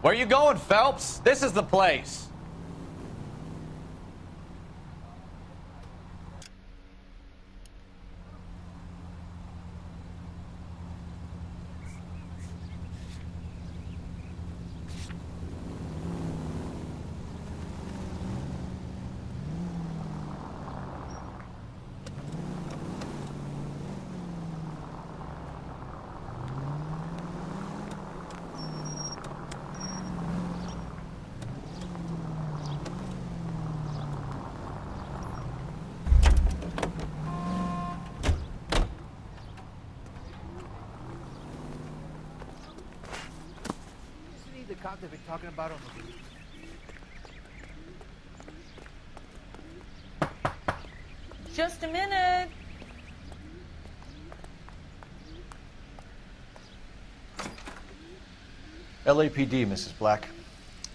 Where you going, Phelps? This is the place. The cop they've been talking about on the roof. Just a minute. LAPD, Mrs. Black.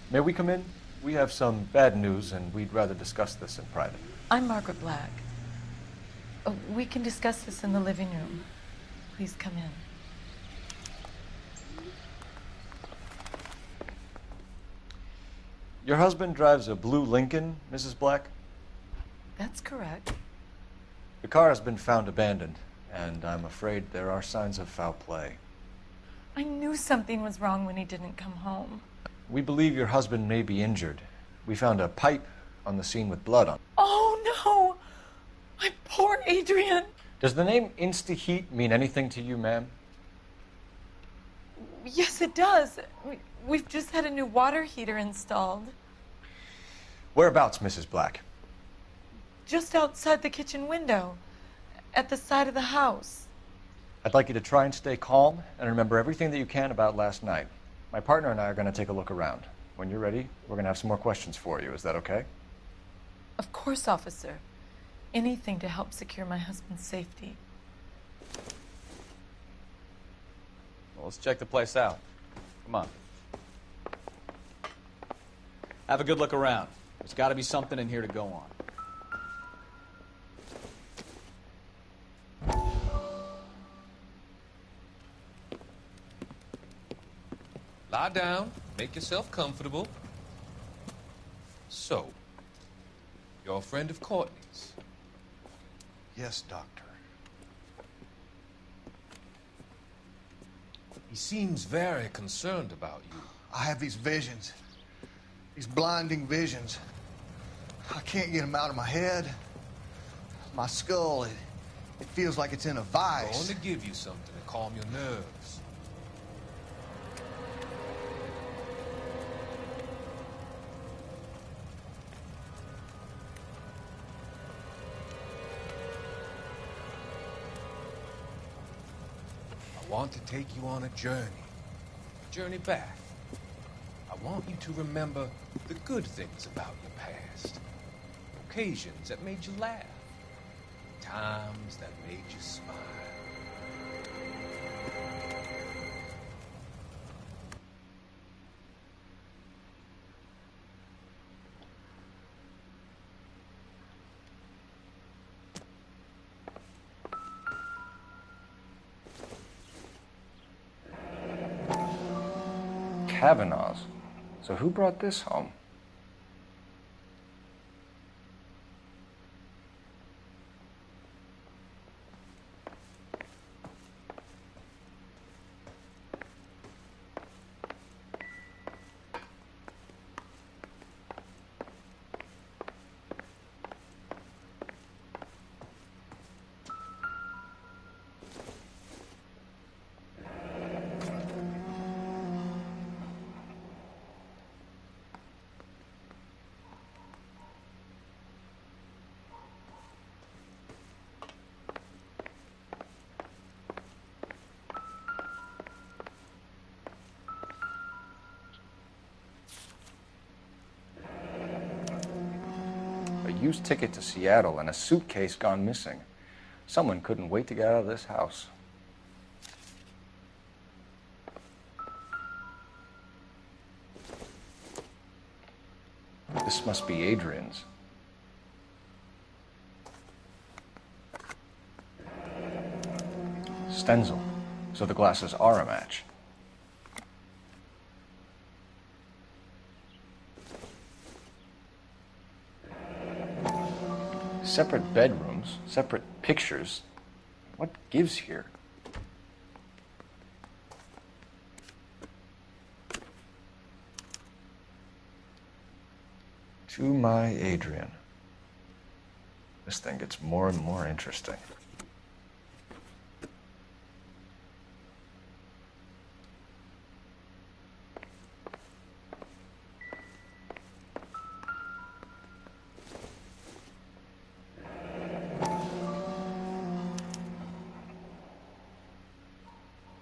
May we come in? We have some bad news, and we'd rather discuss this in private. I'm Margaret Black. We can discuss this in the living room. Please come in. Your husband drives a blue Lincoln, Mrs. Black? That's correct. The car has been found abandoned, and I'm afraid there are signs of foul play. I knew something was wrong when he didn't come home. We believe your husband may be injured. We found a pipe on the scene with blood on it. Oh, no! My poor Adrian! Does the name Insta-Heat mean anything to you, ma'am? Yes, it does. We've just had a new water heater installed. Whereabouts, Mrs. Black? Just outside the kitchen window, at the side of the house. I'd like you to try and stay calm and remember everything that you can about last night. My partner and I are going to take a look around. When you're ready, we're going to have some more questions for you. Is that okay? Of course, officer. Anything to help secure my husband's safety. Well, let's check the place out. Come on. Have a good look around. There's got to be something in here to go on. Lie down, make yourself comfortable. So, you're a friend of Courtney's? Yes, Doctor. He seems very concerned about you. I have these visions. These blinding visions. I can't get them out of my head. My skull, it feels like it's in a I'm vice. going to give you something to calm your nerves. I want to take you on a journey back. I want you to remember the good things about your past, occasions that made you laugh, times that made you smile. Kavanaugh's. So who brought this home? A used ticket to Seattle and a suitcase gone missing. Someone couldn't wait to get out of this house. This must be Adrian's. Stenzel. So the glasses are a match. Separate bedrooms, separate pictures. What gives here? To my Adrian. This thing gets more and more interesting.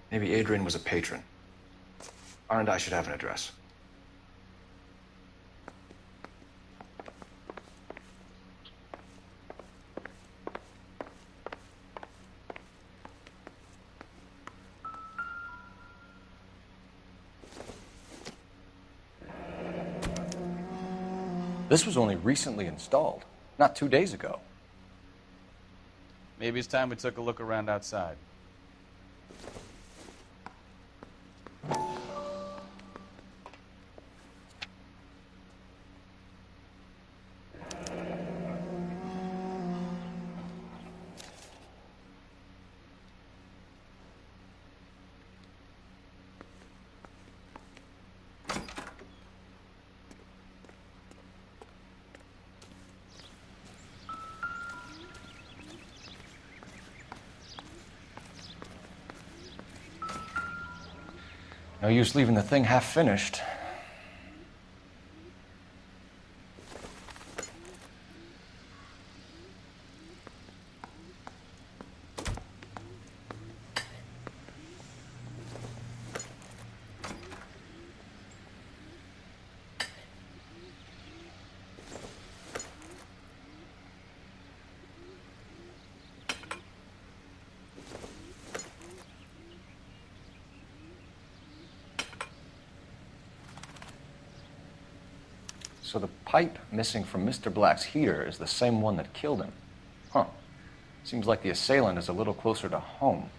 Maybe Adrian was a patron. R&I should have an address. This was only recently installed, not 2 days ago. Maybe it's time we took a look around outside. No use leaving the thing half finished. So the pipe missing from Mr. Black's heater is the same one that killed him. Huh. Seems like the assailant is a little closer to home.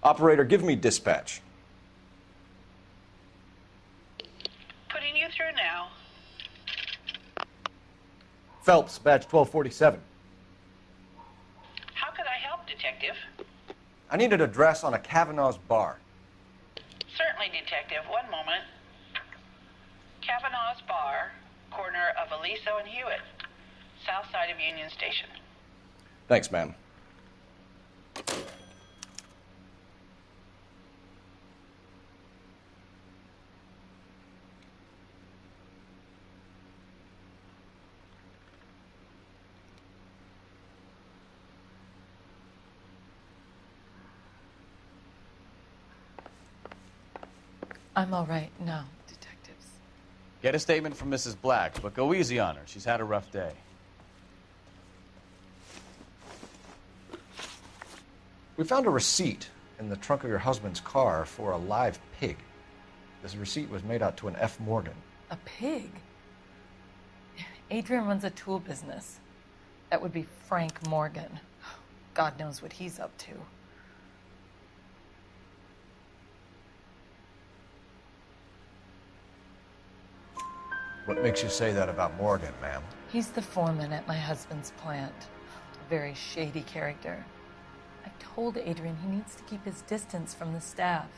Operator, give me dispatch. Putting you through now. Phelps, badge 1247. How could I help, Detective? I need an address on a Kavanaugh's bar. Certainly, Detective. One moment. Kavanaugh's Bar, corner of Aliso and Hewitt, south side of Union Station. Thanks, ma'am. I'm all right now, detectives. Get a statement from Mrs. Black, but go easy on her. She's had a rough day. We found a receipt in the trunk of your husband's car for a live pig. This receipt was made out to an F. Morgan. A pig? Adrian runs a tool business. That would be Frank Morgan. God knows what he's up to. What makes you say that about Morgan, ma'am? He's the foreman at my husband's plant. A very shady character. I've told Adrian he needs to keep his distance from the staff.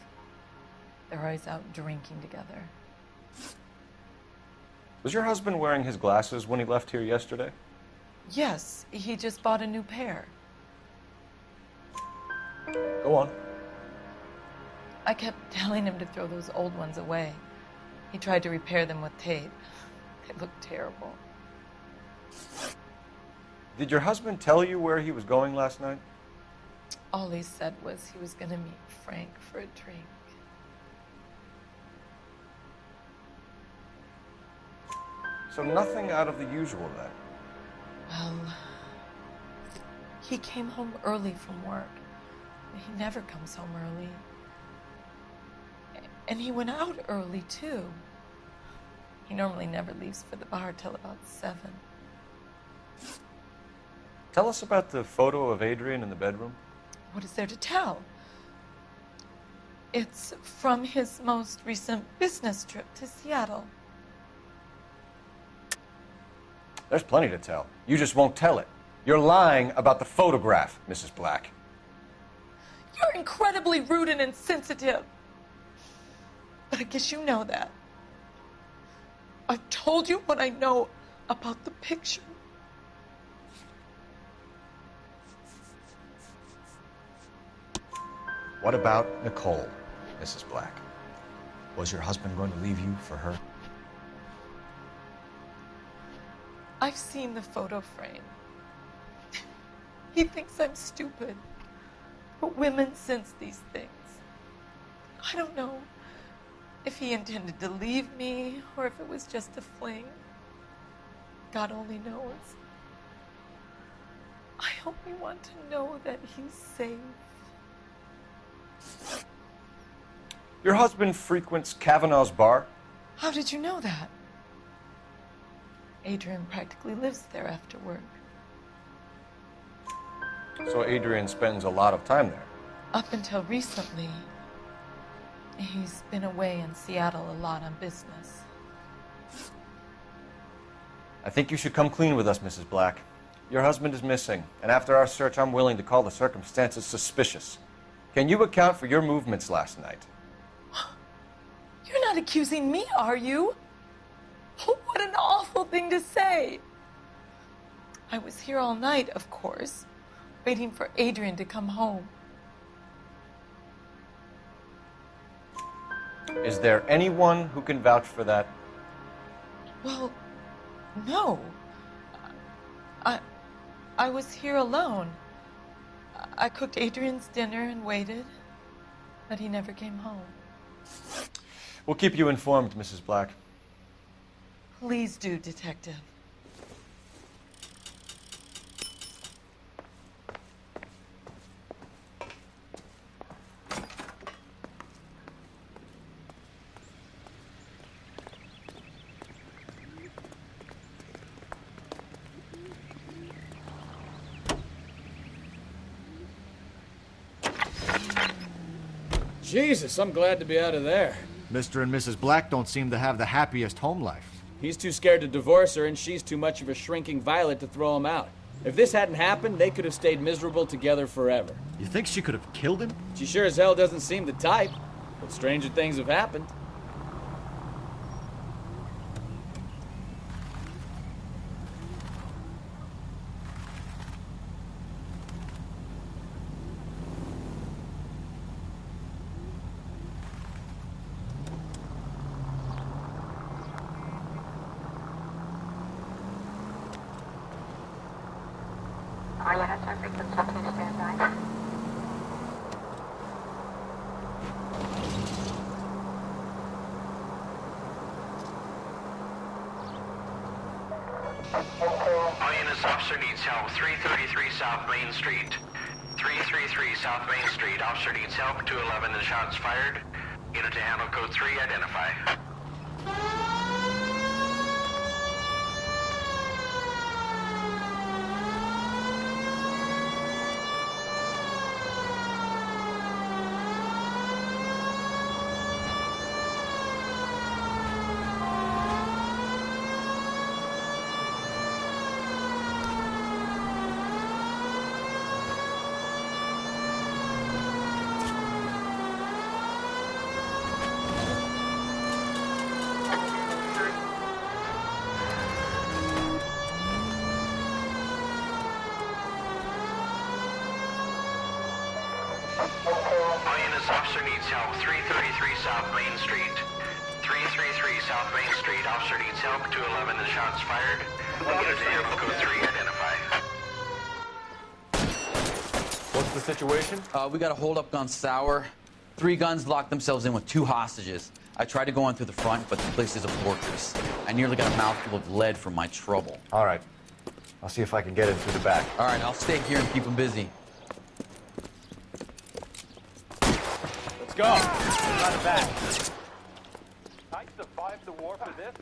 They're always out drinking together. Was your husband wearing his glasses when he left here yesterday? Yes, he just bought a new pair. Go on. I kept telling him to throw those old ones away. He tried to repair them with tape. They look terrible. Did your husband tell you where he was going last night? All he said was he was going to meet Frank for a drink. So nothing out of the usual then. Well, he came home early from work. He never comes home early. And he went out early, too. He normally never leaves for the bar till about 7. Tell us about the photo of Adrian in the bedroom. What is there to tell? It's from his most recent business trip to Seattle. There's plenty to tell. You just won't tell it. You're lying about the photograph, Mrs. Black. You're incredibly rude and insensitive. But I guess you know that. I've told you what I know about the picture. What about Nicole, Mrs. Black? Was your husband going to leave you for her? I've seen the photo frame. He thinks I'm stupid. But women sense these things. I don't know if he intended to leave me or if it was just a fling. God only knows. I only want to know that he's safe. Your husband frequents Kavanaugh's bar? How did you know that? Adrian practically lives there after work. So Adrian spends a lot of time there. Up until recently, he's been away in Seattle a lot on business. I think you should come clean with us, Mrs. Black. Your husband is missing, and after our search, I'm willing to call the circumstances suspicious. Can you account for your movements last night? You're not accusing me, are you? What an awful thing to say. I was here all night, of course, waiting for Adrian to come home. Is there anyone who can vouch for that? Well, no. I was here alone. I cooked Adrian's dinner and waited, but he never came home. We'll keep you informed, Mrs. Black. Please do, Detective. Jesus, I'm glad to be out of there. Mr. and Mrs. Black don't seem to have the happiest home life. He's too scared to divorce her, and she's too much of a shrinking violet to throw him out. If this hadn't happened, they could have stayed miserable together forever. You think she could have killed him? She sure as hell doesn't seem the type, but stranger things have happened. All units are frequency 2 standby. All units, officer needs help. 333 South Main Street. 333 South Main Street. Officer needs help. 211 and shots fired. Unit to handle code 3, identify. All units, officer needs help. 333 South Main Street. 333 South Main Street. Officer needs help. 211 and shots fired. Unit to handle code 3, identify. What's the situation? We got a hold-up gone sour. 3 guns locked themselves in with 2 hostages. I tried to go in through the front, but the place is a fortress. I nearly got a mouthful of lead from my trouble. All right. I'll see if I can get in through the back. All right, I'll stay here and keep him busy. Let's go. Run it back. I survived the war for this?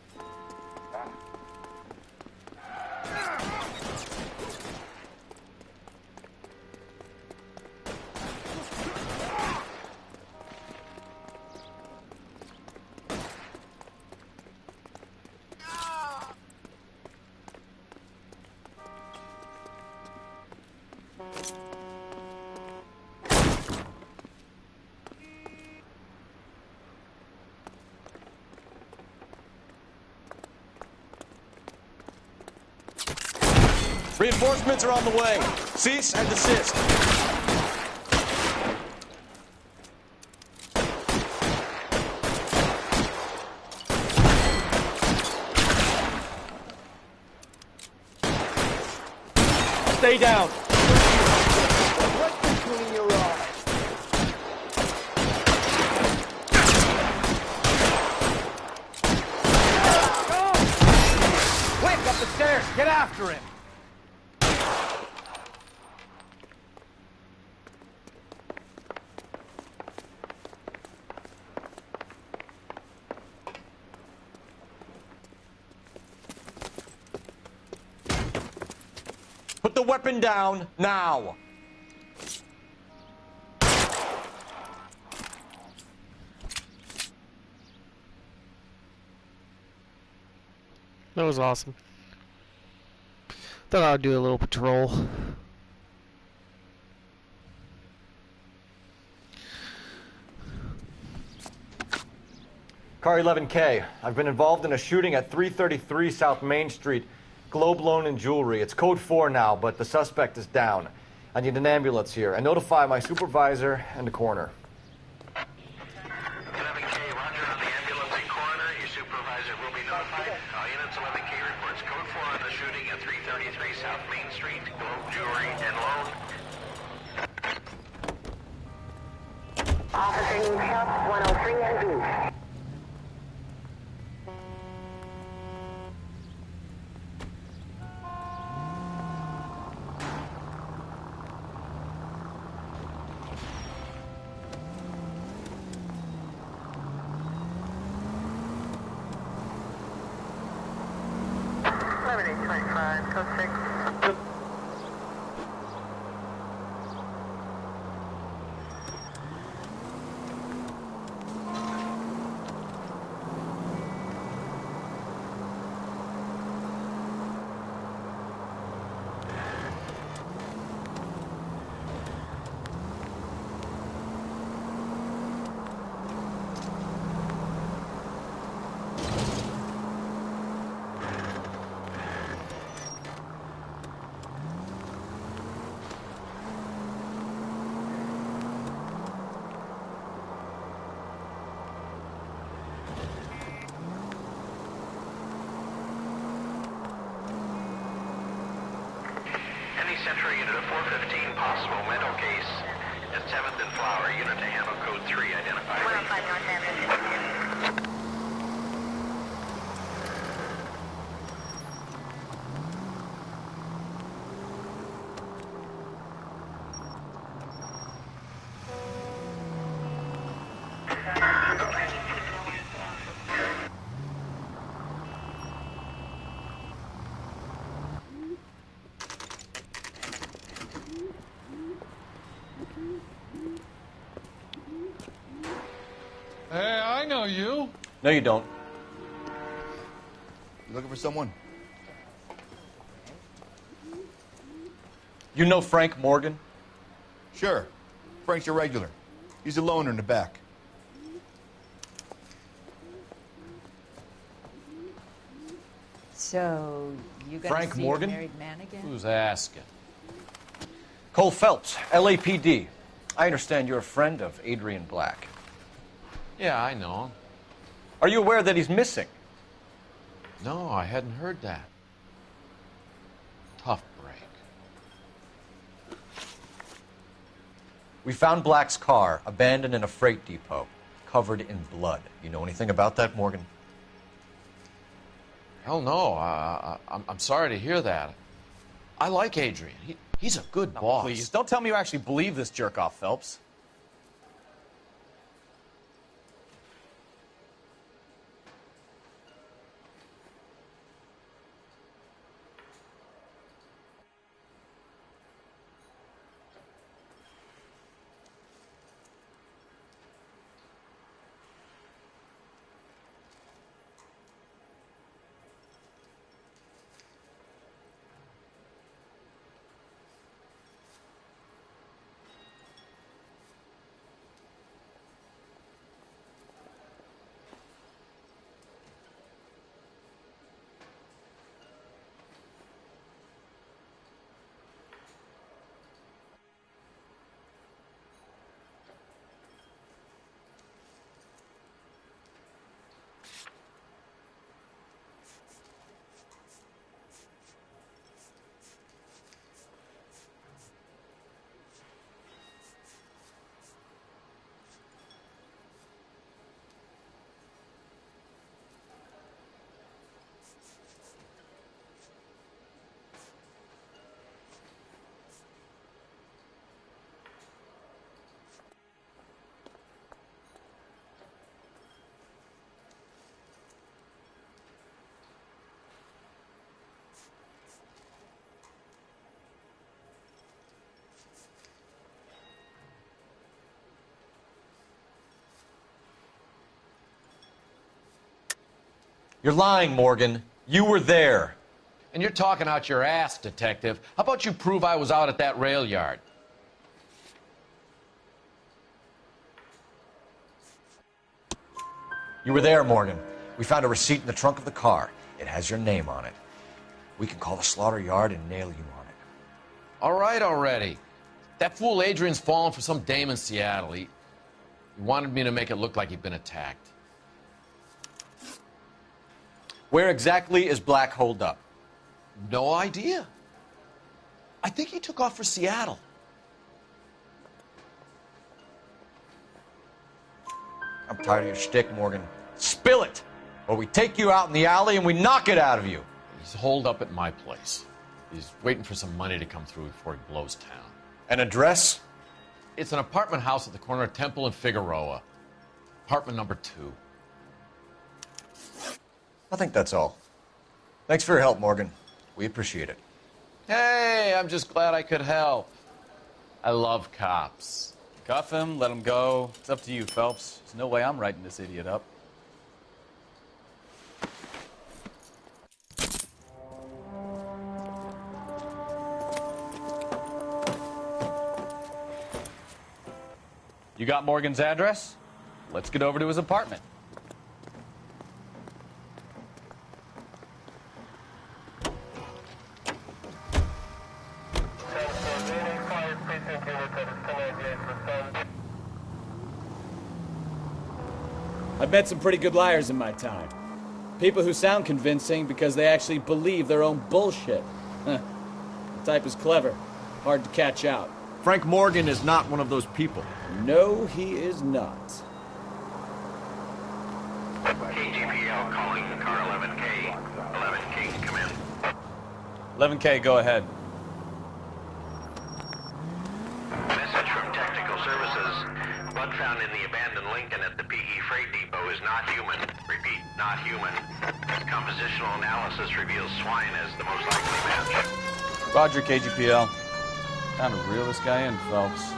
Reinforcements are on the way. Cease and desist. Stay down. What's between your eyes? Quick, up the stairs! Get after him! Put the weapon down now. That was awesome. Thought I would do a little patrol. Car 11K. I've been involved in a shooting at 333 South Main Street. Globe Loan and Jewelry. It's code 4 now, but the suspect is down. I need an ambulance here. And notify my supervisor and the coroner. 11K, roger on the ambulance and coroner. Your supervisor will be notified. All units, 11K reports code 4 on the shooting at 333 South Main Street. Globe Jewelry and Loan. Officer needs help, 103 and B. Central unit of 415, possible mental case at 7th and Flower. Unit to handle code 3, identified. 105 North Avenue. Hey, I know you. No, you don't. You looking for someone? You know Frank Morgan? Sure. Frank's a regular. He's a loner in the back. So, you got Frank to see Morgan? a married man again? Who's asking? Cole Phelps, LAPD. I understand you're a friend of Adrian Black. Yeah, I know him. Are you aware that he's missing? No, I hadn't heard that. Tough break. We found Black's car abandoned in a freight depot. covered in blood. You know anything about that, Morgan? Hell no. I'm sorry to hear that. I like Adrian. He's a good boss. Please, don't tell me you actually believe this jerk-off, Phelps. You're lying, Morgan. You were there. And you're talking out your ass, detective. How about you prove I was out at that rail yard? You were there, Morgan. We found a receipt in the trunk of the car. It has your name on it. We can call the slaughter yard and nail you on it. All right already. That fool Adrian's fallen for some dame in Seattle. He wanted me to make it look like he'd been attacked. Where exactly is Black holed up? No idea. I think he took off for Seattle. I'm tired of your shtick, Morgan. Spill it! Or we take you out in the alley and we knock it out of you. He's holed up at my place. He's waiting for some money to come through before he blows town. An address? It's an apartment house at the corner of Temple and Figueroa. Apartment number 2. I think that's all. Thanks for your help, Morgan. We appreciate it. Hey, I'm just glad I could help. I love cops. Cuff him, let him go. It's up to you, Phelps. There's no way I'm writing this idiot up. You got Morgan's address? Let's get over to his apartment. I've met some pretty good liars in my time. People who sound convincing because they actually believe their own bullshit. The type is clever, hard to catch out. Frank Morgan is not one of those people. No, he is not. KGPL calling car 11K. 11K, come in. 11K, go ahead. Message from Technical Services. Blood found in the abandoned Lincoln at the PE Freight Depot is not human. Repeat, not human. Compositional analysis reveals swine as the most likely match. Roger, KGPL. Time to reel this guy in, Phelps.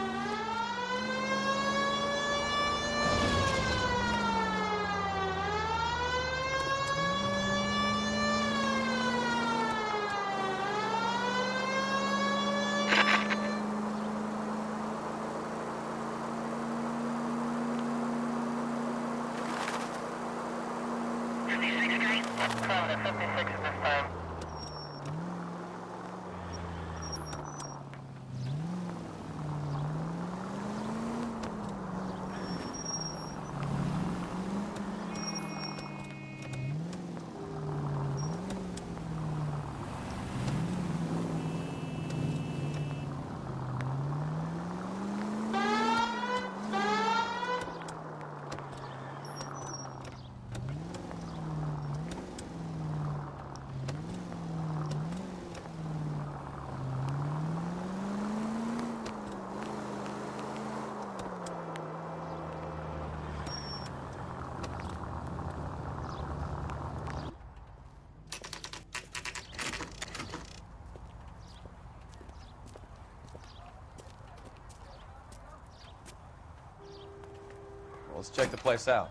let's check the place out.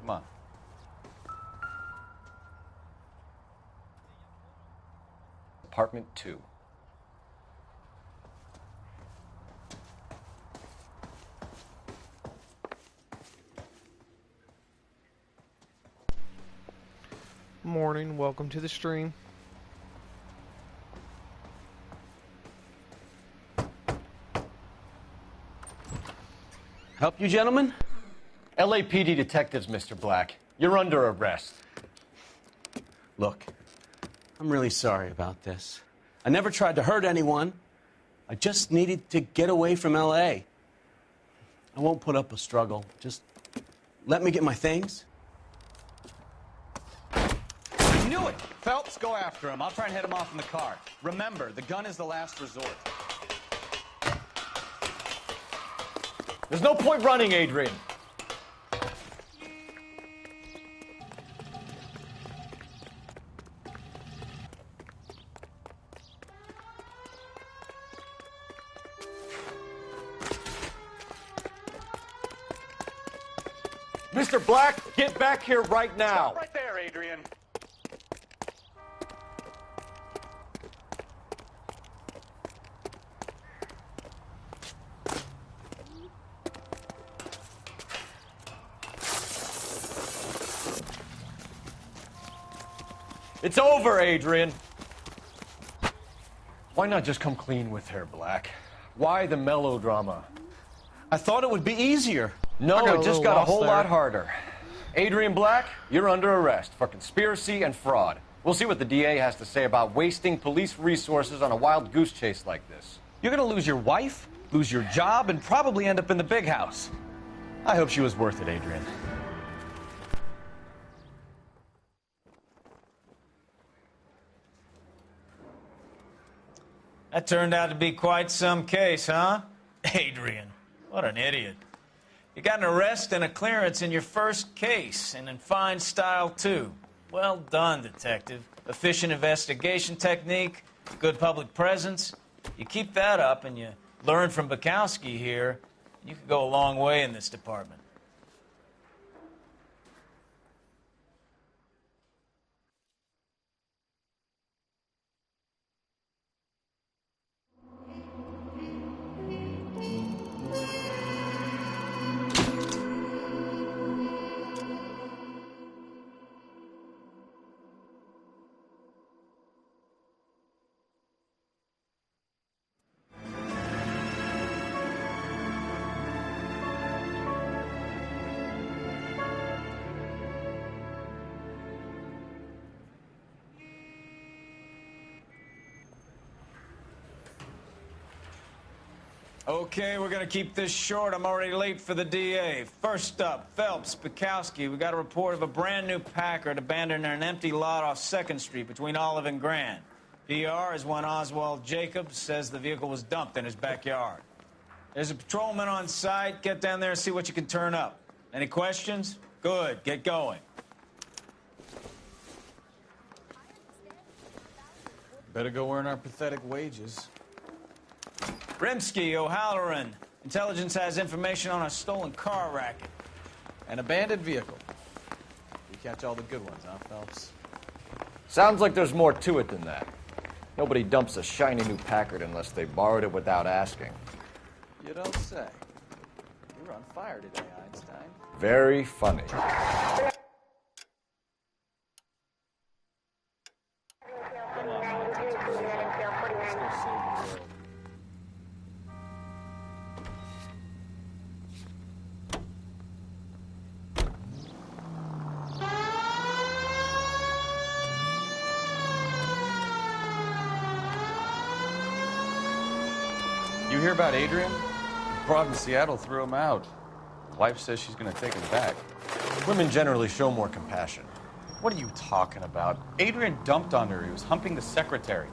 Come on. Apartment 2. Morning, welcome to the stream. Help you, gentlemen? LAPD detectives, Mr. Black. You're under arrest. Look, I'm really sorry about this. I never tried to hurt anyone. I just needed to get away from L.A. I won't put up a struggle. Just let me get my things. I knew it! Phelps, go after him. I'll try and head him off in the car. Remember, the gun is the last resort. There's no point running, Adrian. Mr. Black, get back here right now. Stop right there, Adrian. It's over, Adrian. Why not just come clean with her, Black? Why the melodrama? I thought it would be easier. No, it just got a whole lot harder. Adrian Black, you're under arrest for conspiracy and fraud. We'll see what the DA has to say about wasting police resources on a wild goose chase like this. You're gonna lose your wife, lose your job, and probably end up in the big house. I hope she was worth it, Adrian. That turned out to be quite some case, huh? Adrian, what an idiot. You got an arrest and a clearance in your first case, and in fine style, too. Well done, detective. Efficient investigation technique, good public presence. You keep that up and you learn from Bukowski here, you could go a long way in this department. Okay, we're gonna keep this short. I'm already late for the DA. First up, Phelps, Bukowski. We got a report of a brand new Packard abandoned in an empty lot off 2nd Street between Olive and Grand. PR is one Oswald Jacobs says the vehicle was dumped in his backyard. There's a patrolman on site. Get down there and see what you can turn up. Any questions? Good, get going. Better go earn our pathetic wages. Rimsky, O'Halloran. Intelligence has information on a stolen car racket. An abandoned vehicle. We catch all the good ones, huh, Phelps? Sounds like there's more to it than that. Nobody dumps a shiny new Packard unless they borrowed it without asking. You don't say. You're on fire today, Einstein. Very funny. You hear about Adrian? The broad in Seattle threw him out. His wife says she's gonna take him back. Women generally show more compassion. What are you talking about? Adrian dumped on her. He was humping the secretary.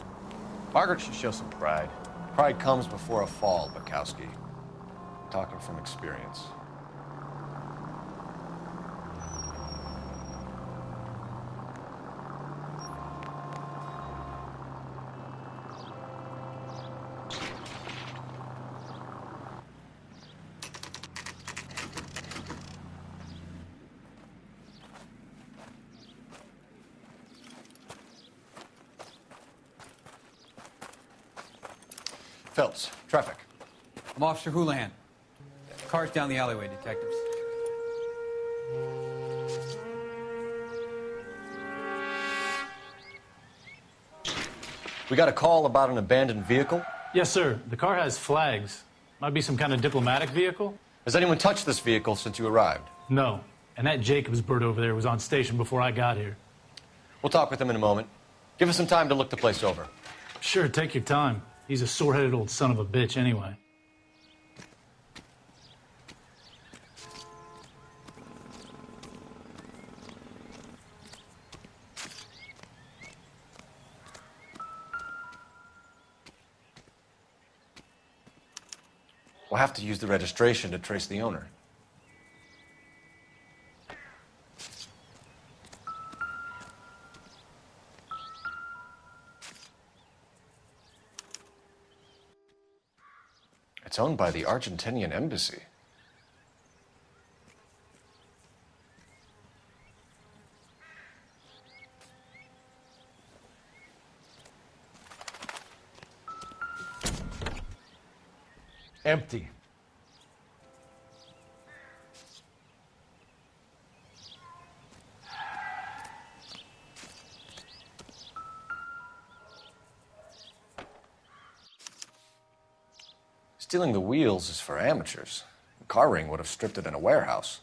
Margaret should show some pride. Pride comes before a fall, Bukowski. I'm talking from experience. Phelps, traffic. I'm Officer Houlihan. Car's down the alleyway, detectives. We got a call about an abandoned vehicle. Yes, sir. The car has flags. Might be some kind of diplomatic vehicle. Has anyone touched this vehicle since you arrived? No. And that Jacobs bird over there was on station before I got here. We'll talk with him in a moment. Give us some time to look the place over. Sure, take your time. He's a sore-headed old son of a bitch anyway. We'll have to use the registration to trace the owner. It's owned by the Argentinian embassy. Empty. Stealing the wheels is for amateurs. A car ring would have stripped it in a warehouse.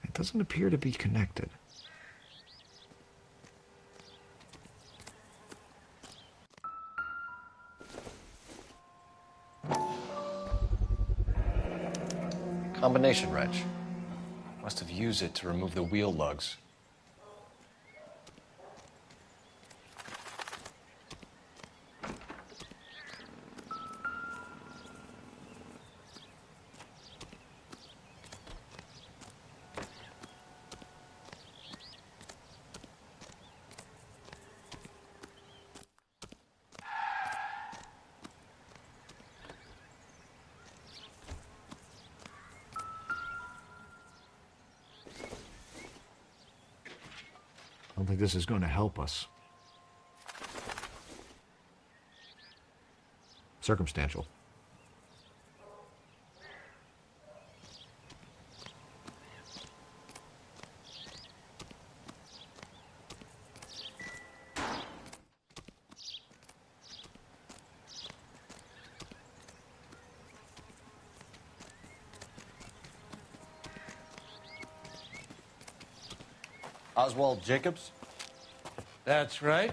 It doesn't appear to be connected. Combination wrench. Must have used it to remove the wheel lugs. I don't think this is going to help us. Circumstantial. Oswald Jacobs? That's right.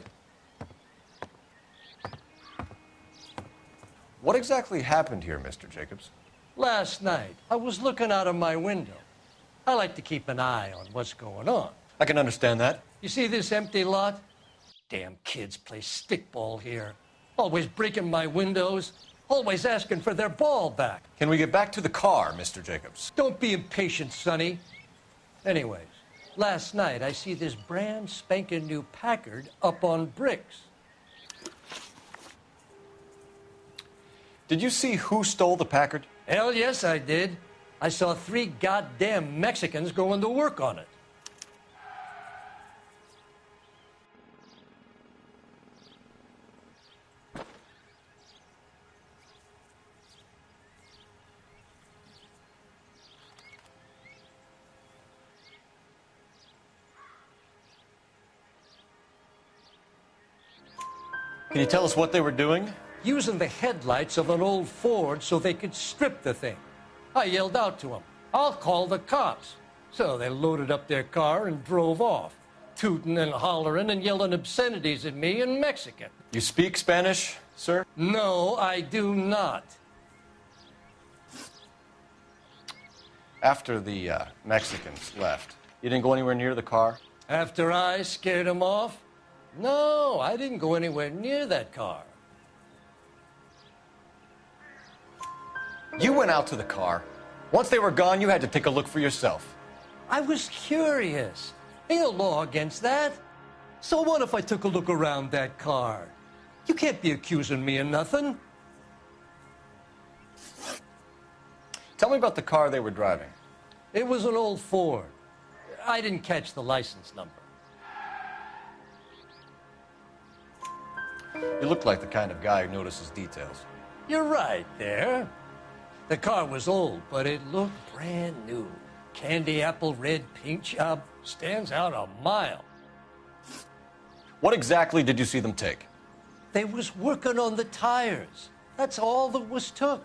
What exactly happened here, Mr. Jacobs? Last night, I was looking out of my window. I like to keep an eye on what's going on. I can understand that. You see this empty lot? Damn kids play stickball here. Always breaking my windows. Always asking for their ball back. Can we get back to the car, Mr. Jacobs? Don't be impatient, Sonny. Anyways, last night I see this brand spanking new Packard up on bricks. Did you see who stole the Packard? Hell yes, I did. I saw 3 goddamn Mexicans going to work on it. Can you tell us what they were doing? Using the headlights of an old Ford so they could strip the thing. I yelled out to them, "I'll call the cops." So they loaded up their car and drove off, tooting and hollering and yelling obscenities at me in Mexican. You speak Spanish, sir? No, I do not. After the Mexicans left, you didn't go anywhere near the car? After I scared them off? No, I didn't go anywhere near that car. You went out to the car. Once they were gone, you had to take a look for yourself. I was curious. Ain't no law against that. So what if I took a look around that car? You can't be accusing me of nothing. Tell me about the car they were driving. It was an old Ford. I didn't catch the license number. You look like the kind of guy who notices details. You're right there. The car was old, but it looked brand new. Candy apple red paint job stands out a mile. What exactly did you see them take? They was working on the tires. That's all that was took.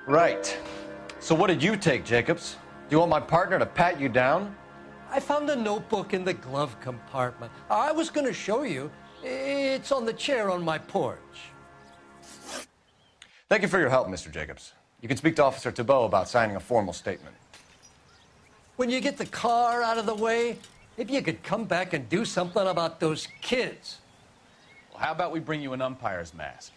Right. So what did you take, Jacobs? Do you want my partner to pat you down? I found a notebook in the glove compartment. I was going to show you. It's on the chair on my porch. Thank you for your help, Mr. Jacobs. You can speak to Officer Thibault about signing a formal statement. When you get the car out of the way, maybe you could come back and do something about those kids. Well, how about we bring you an umpire's mask?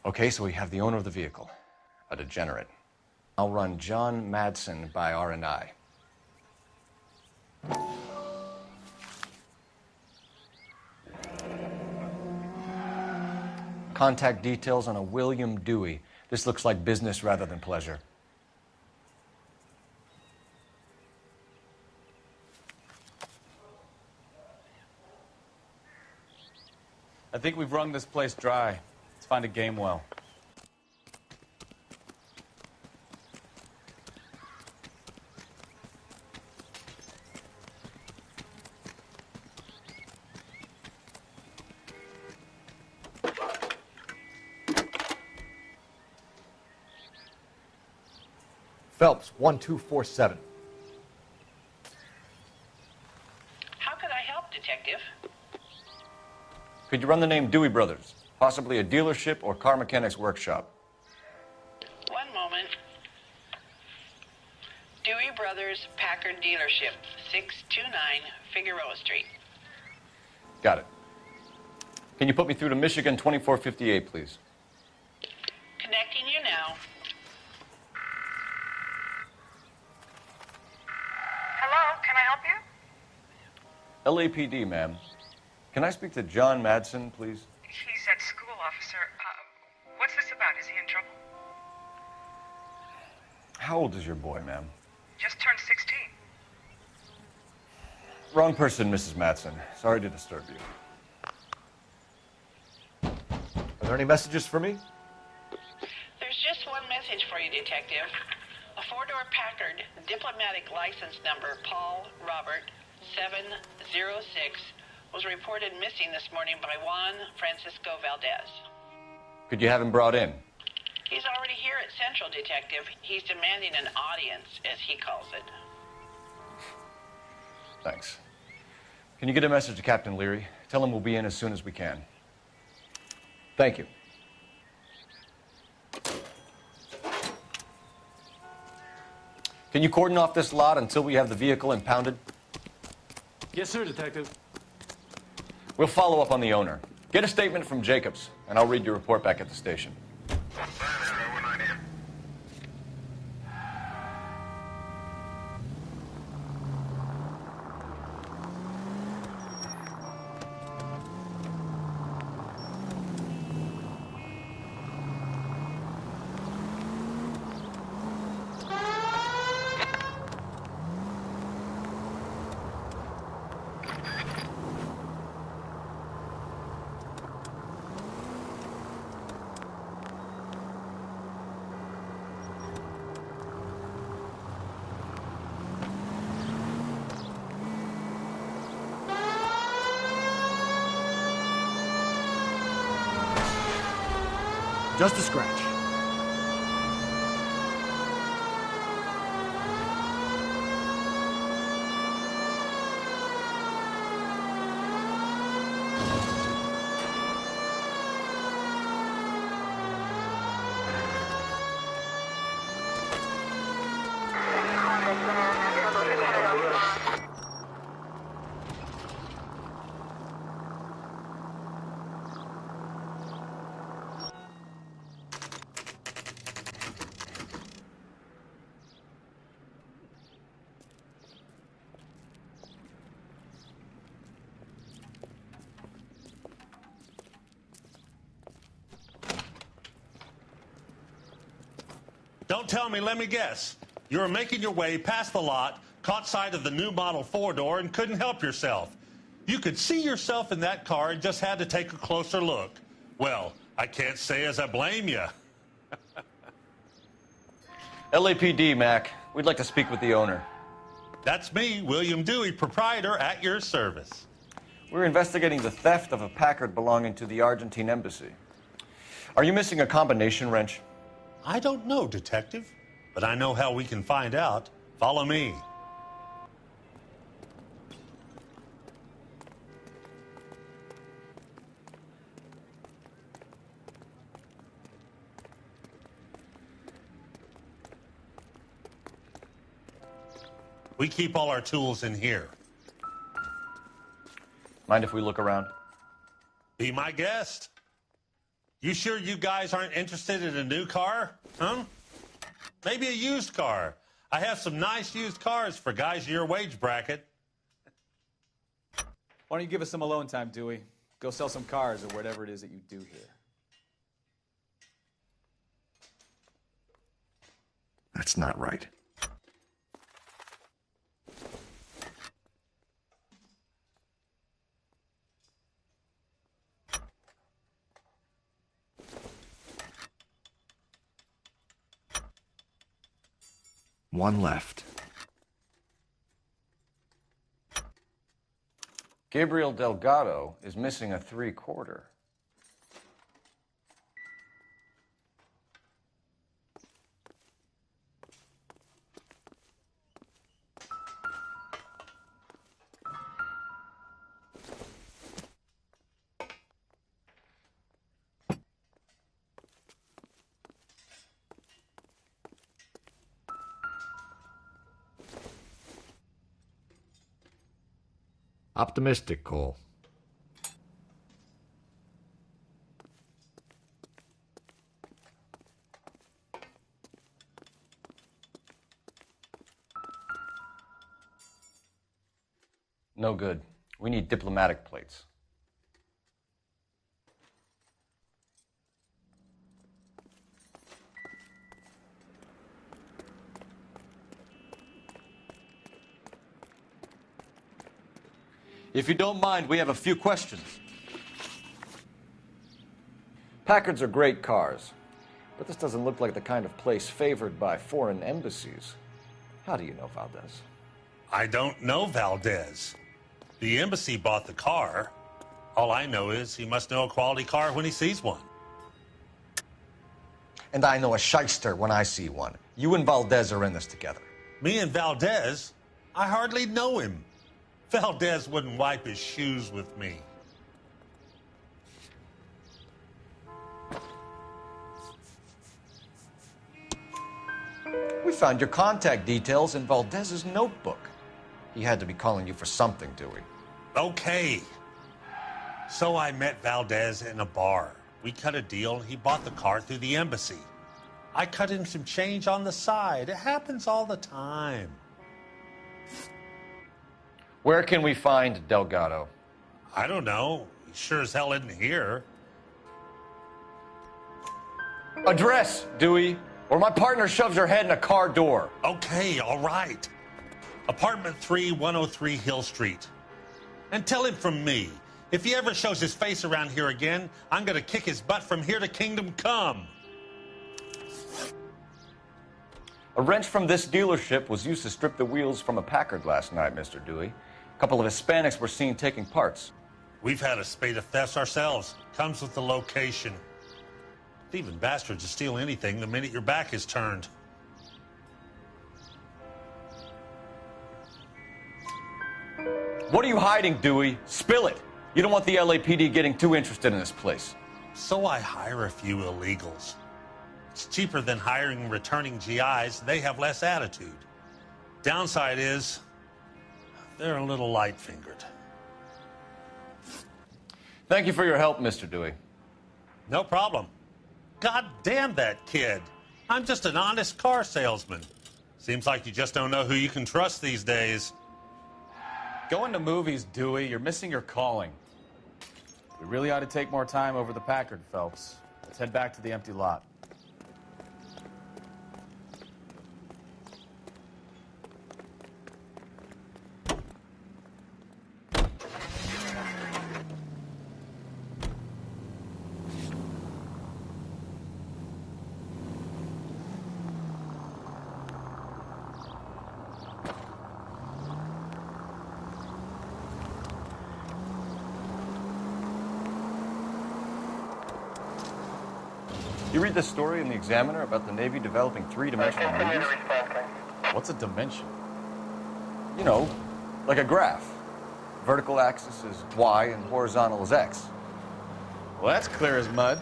Okay, so we have the owner of the vehicle, a degenerate. I'll run John Madsen by R&I. Contact details on a William Dewey. This looks like business rather than pleasure. I think we've wrung this place dry. Let's find a game well. Phelps, 1247. How could I help, Detective? Could you run the name Dewey Brothers? Possibly a dealership or car mechanics workshop. One moment. Dewey Brothers Packard Dealership, 629 Figueroa Street. Got it. Can you put me through to Michigan 2458, please? Connecting you now. Hello, can I help you? LAPD, ma'am. Can I speak to John Madsen, please? He's at school, officer. What's this about? Is he in trouble? How old is your boy, ma'am? Just turned 16. Wrong person, Mrs. Madsen. Sorry to disturb you. Are there any messages for me? There's just one message for you, Detective. A four-door Packard, diplomatic license number Paul Robert 706, was reported missing this morning by Juan Francisco Valdez. Could you have him brought in? He's already here at Central, Detective. He's demanding an audience, as he calls it. Thanks. Can you get a message to Captain Leary? Tell him we'll be in as soon as we can. Thank you. Can you cordon off this lot until we have the vehicle impounded? Yes, sir, Detective. We'll follow up on the owner. Get a statement from Jacobs, and I'll read your report back at the station. Just a scratch. Don't tell me, let me guess. You were making your way past the lot, caught sight of the new model 4-door, and couldn't help yourself. You could see yourself in that car and just had to take a closer look. Well, I can't say as I blame you. LAPD, Mac. We'd like to speak with the owner. That's me, William Dewey, proprietor, at your service. We're investigating the theft of a Packard belonging to the Argentine embassy. Are you missing a combination wrench? I don't know, Detective, but I know how we can find out. Follow me. We keep all our tools in here. Mind if we look around? Be my guest. You sure you guys aren't interested in a new car? Huh? Maybe a used car. I have some nice used cars for guys in your wage bracket. Why don't you give us some alone time, Dewey? Go sell some cars or whatever it is that you do here. That's not right. One left. Gabriel Delgado is missing a 3/4. Optimistic, Cole. No good. We need diplomatic plates. If you don't mind, we have a few questions. Packards are great cars, but this doesn't look like the kind of place favored by foreign embassies. How do you know Valdez? I don't know Valdez. The embassy bought the car. All I know is he must know a quality car when he sees one. And I know a shyster when I see one. You and Valdez are in this together. Me and Valdez? I hardly know him. Valdez wouldn't wipe his shoes with me. We found your contact details in Valdez's notebook. He had to be calling you for something, Dewey. Okay. So I met Valdez in a bar. We cut a deal and he bought the car through the embassy. I cut him some change on the side. It happens all the time. Where can we find Delgado? I don't know. He sure as hell isn't here. Address, Dewey, or my partner shoves her head in a car door. Okay, all right. Apartment 3, 103 Hill Street. And tell him from me, if he ever shows his face around here again, I'm going to kick his butt from here to Kingdom Come. A wrench from this dealership was used to strip the wheels from a Packard last night, Mr. Dewey. A couple of Hispanics were seen taking parts. We've had a spate of thefts ourselves. Comes with the location. Thieving bastards will steal anything the minute your back is turned. What are you hiding, Dewey? Spill it. You don't want the LAPD getting too interested in this place. So I hire a few illegals. It's cheaper than hiring returning GIs. They have less attitude. Downside is, they're a little light-fingered. Thank you for your help, Mr. Dewey. No problem. God damn that kid. I'm just an honest car salesman. Seems like you just don't know who you can trust these days. Going to movies, Dewey. You're missing your calling. We really ought to take more time over the Packard, Phelps. Let's head back to the empty lot. You read this story in the Examiner about the Navy developing three-dimensional movies? What's a dimension? You know, like a graph. Vertical axis is Y and horizontal is X. Well, that's clear as mud.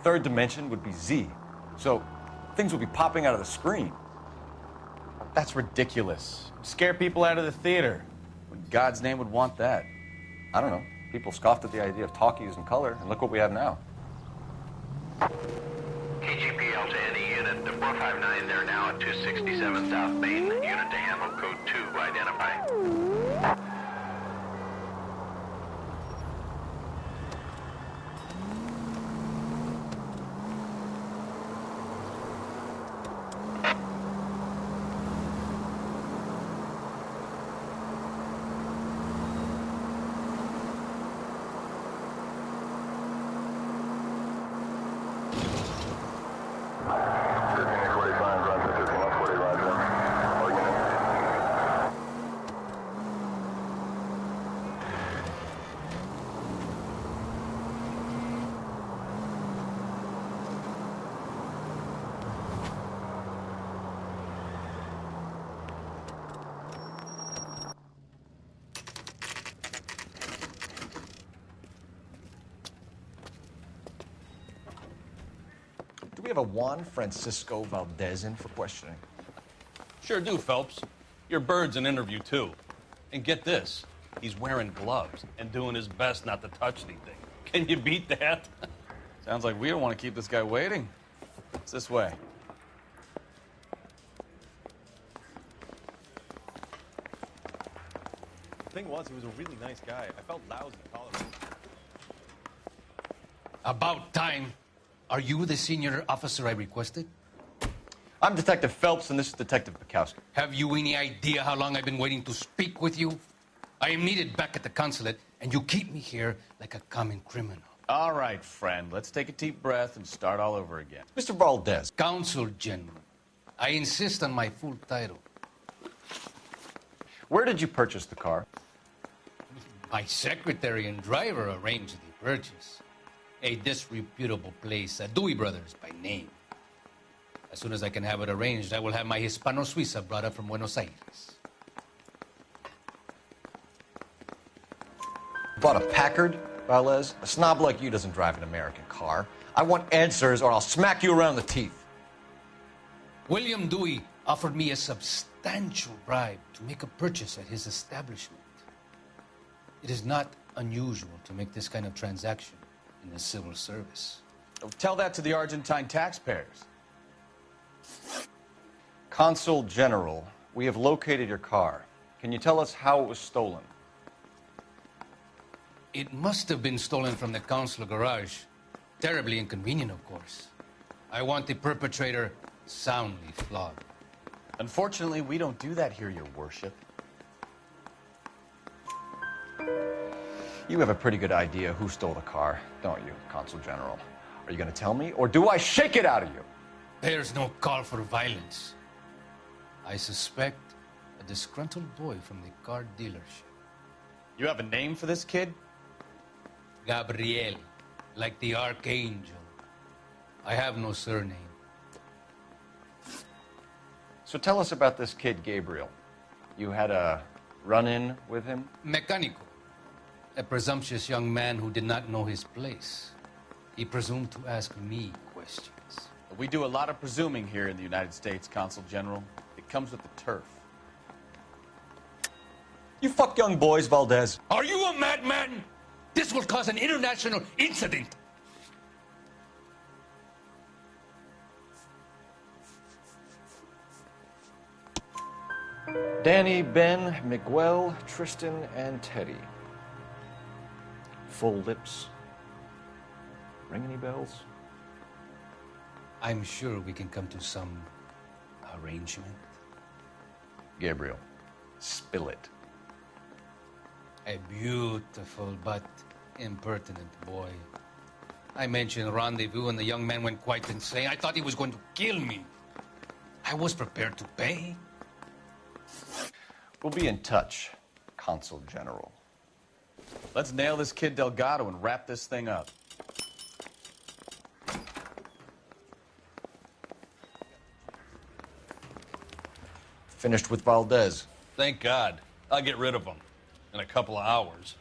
Third dimension would be Z. So things would be popping out of the screen. That's ridiculous. Scare people out of the theater. In God's name would want that? I don't know. People scoffed at the idea of talkies in color, and look what we have now. KGPL to any unit, the 459, they're now at 267 South Main. Unit to handle code 2, identify. Do we have a Juan Francisco Valdez in for questioning? Sure do, Phelps. Your bird's an interview, too. And get this, he's wearing gloves and doing his best not to touch anything. Can you beat that? Sounds like we don't want to keep this guy waiting. It's this way. The thing was, he was a really nice guy. I felt lousy calling him. About time. Are you the senior officer I requested? I'm Detective Phelps, and this is Detective Bukowski. Have you any idea how long I've been waiting to speak with you? I am needed back at the consulate, and you keep me here like a common criminal. All right, friend. Let's take a deep breath and start all over again. Mr. Valdez. Consul General. I insist on my full title. Where did you purchase the car? My secretary and driver arranged the purchase. A disreputable place, Dewey Brothers by name. As soon as I can have it arranged, I will have my Hispano Suiza brought up from Buenos Aires. Bought a Packard, Valdez? A snob like you doesn't drive an American car. I want answers or I'll smack you around the teeth. William Dewey offered me a substantial bribe to make a purchase at his establishment. It is not unusual to make this kind of transaction in the civil service. Tell that to the Argentine taxpayers. Consul General, we have located your car. Can you tell us how it was stolen? It must have been stolen from the consular garage. Terribly inconvenient, of course. I want the perpetrator soundly flogged. Unfortunately, we don't do that here, Your Worship. You have a pretty good idea who stole the car, don't you, Consul General? Are you going to tell me, or do I shake it out of you? There's no call for violence. I suspect a disgruntled boy from the car dealership. You have a name for this kid? Gabriel, like the archangel. I have no surname. So tell us about this kid, Gabriel. You had a run-in with him? Mecánico. A presumptuous young man who did not know his place. He presumed to ask me questions. We do a lot of presuming here in the United States, Consul General. It comes with the turf. You fuck young boys, Valdez. Are you a madman? This will cause an international incident. Danny, Ben, Miguel, Tristan, and Teddy. Full lips. Ring any bells? I'm sure we can come to some arrangement. Gabriel, spill it. A beautiful but impertinent boy. I mentioned rendezvous and the young man went quite insane. I thought he was going to kill me. I was prepared to pay. We'll be in touch, Consul General. Let's nail this kid Delgado and wrap this thing up. Finished with Valdez. Thank God. I'll get rid of him in a couple of hours.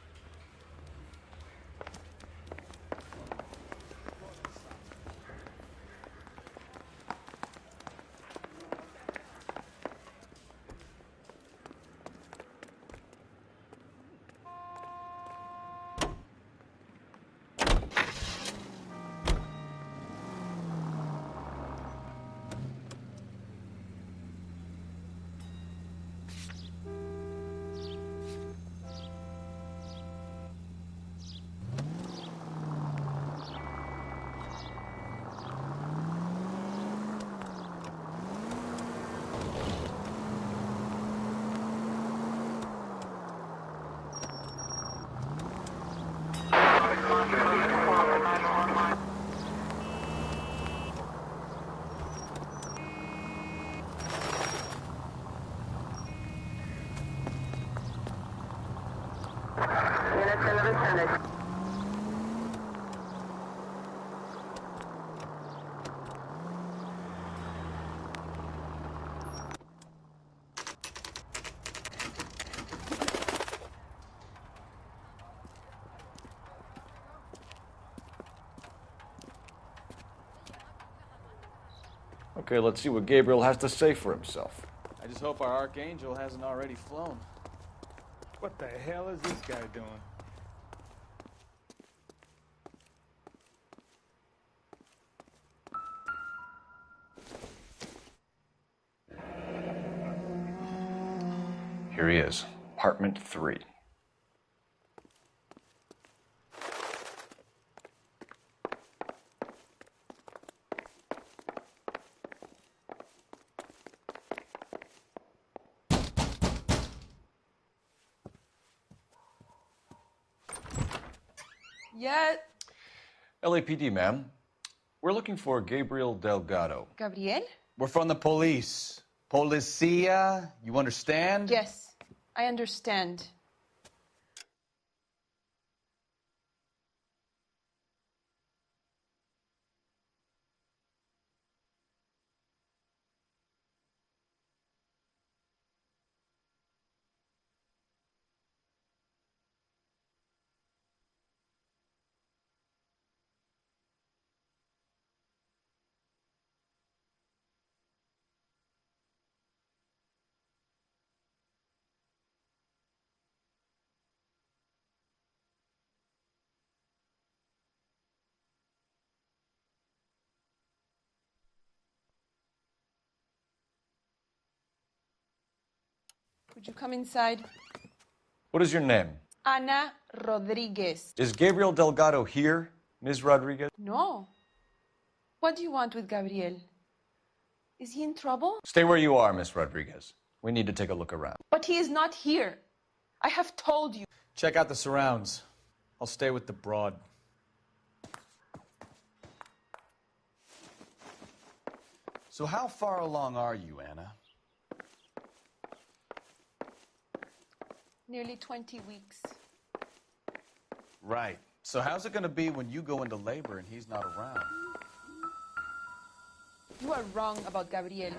Okay, let's see what Gabriel has to say for himself. I just hope our Archangel hasn't already flown. What the hell is this guy doing? Here he is, apartment 3. Yeah. LAPD, ma'am. We're looking for Gabriel Delgado. Gabriel? We're from the police. Policia, you understand? Yes, I understand. Would you come inside? What is your name? Ana Rodriguez. Is Gabriel Delgado here, Ms. Rodriguez? No. What do you want with Gabriel? Is he in trouble? Stay where you are, Ms. Rodriguez. We need to take a look around. But he is not here. I have told you. Check out the surrounds. I'll stay with the broad. So how far along are you, Anna? Nearly 20 weeks. Right. So how's it going to be when you go into labor and he's not around? You are wrong about Gabriel.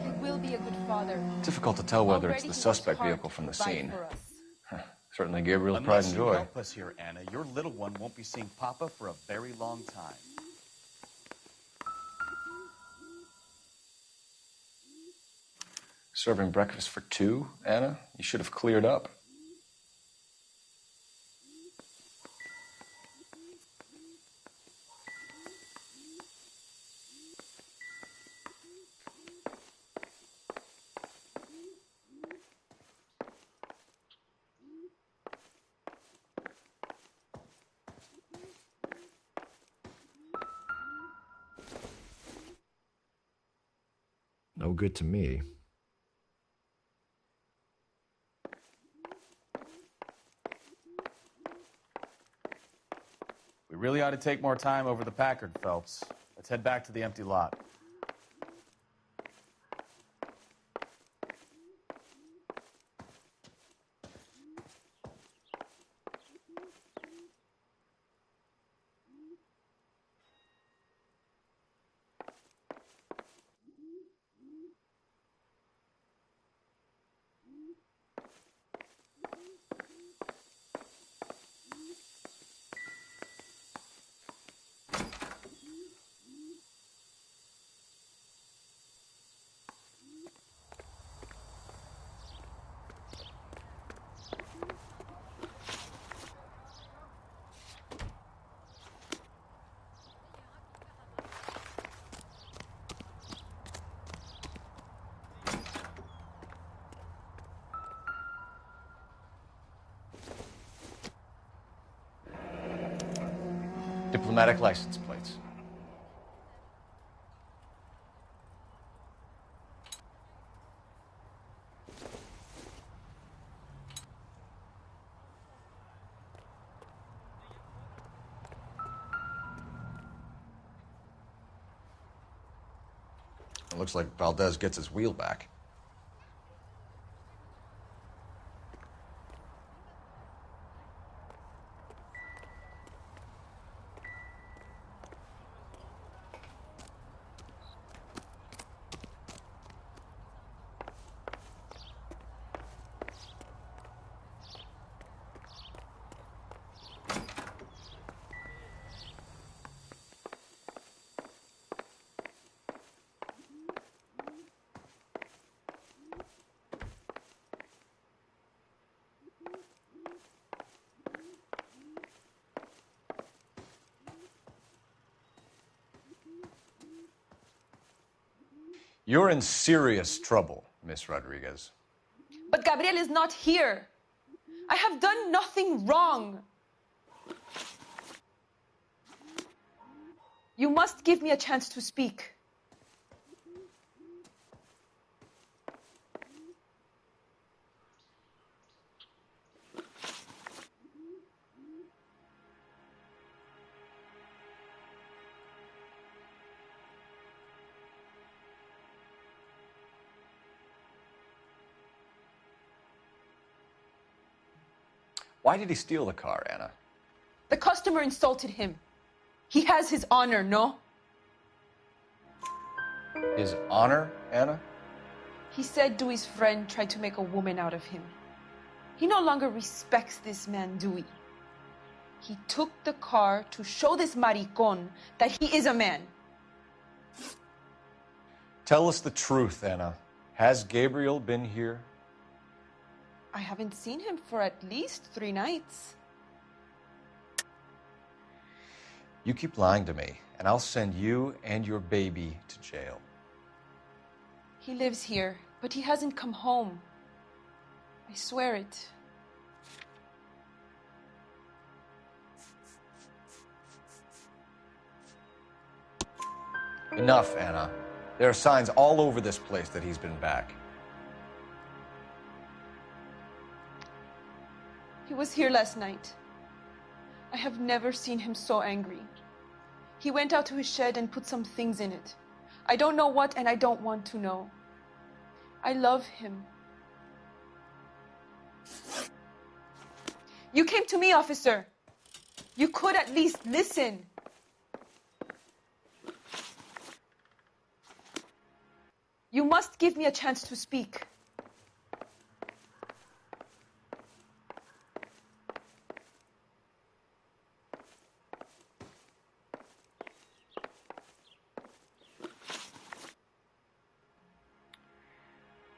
He will be a good father. Difficult to tell whether Already it's the he works suspect hard vehicle from the to fight scene. for us. Certainly Gabriel's pride Unless and you joy. help us here, Anna, your little one won't be seeing Papa for a very long time. Serving breakfast for 2, Anna? You should have cleared up. No good to me. We really ought to take more time over the Packard, Phelps. Let's head back to the empty lot. Diplomatic license plates. It looks like Valdez gets his wheel back. You're in serious trouble, Miss Rodriguez. But Gabriel is not here. I have done nothing wrong. You must give me a chance to speak. Why did he steal the car, Anna? The customer insulted him. He has his honor, no? His honor, Anna? He said Dewey's friend tried to make a woman out of him. He no longer respects this man, Dewey. He took the car to show this maricon that he is a man. Tell us the truth, Anna. Has Gabriel been here? I haven't seen him for at least 3 nights. You keep lying to me, and I'll send you and your baby to jail. He lives here, but he hasn't come home. I swear it. Enough, Anna. There are signs all over this place that he's been back. He was here last night. I have never seen him so angry. He went out to his shed and put some things in it. I don't know what, and I don't want to know. I love him. You came to me, officer. You could at least listen. You must give me a chance to speak.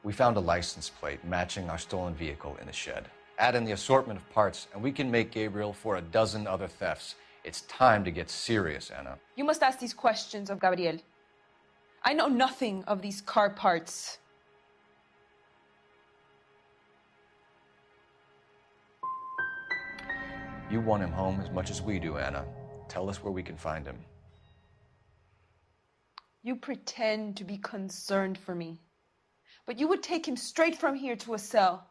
We found a license plate matching our stolen vehicle in the shed. Add in the assortment of parts, and we can make Gabriel for a dozen other thefts. It's time to get serious, Anna. You must ask these questions of Gabriel. I know nothing of these car parts. You want him home as much as we do, Anna. Tell us where we can find him. You pretend to be concerned for me, but you would take him straight from here to a cell.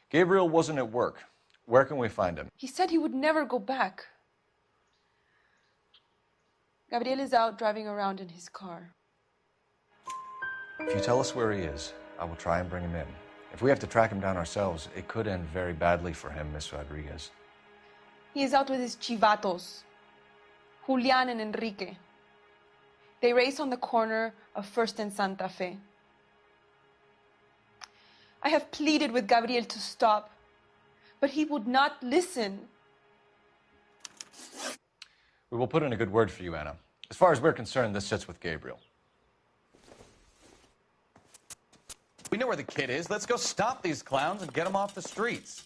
Gabriel wasn't at work. Where can we find him? He said he would never go back. Gabriel is out driving around in his car. If you tell us where he is, I will try and bring him in. If we have to track him down ourselves, it could end very badly for him, Miss Rodriguez. He is out with his chivatos, Julian and Enrique. They race on the corner of First and Santa Fe. I have pleaded with Gabriel to stop, but he would not listen. We will put in a good word for you, Anna. As far as we're concerned, this sits with Gabriel. We know where the kid is. Let's go stop these clowns and get them off the streets.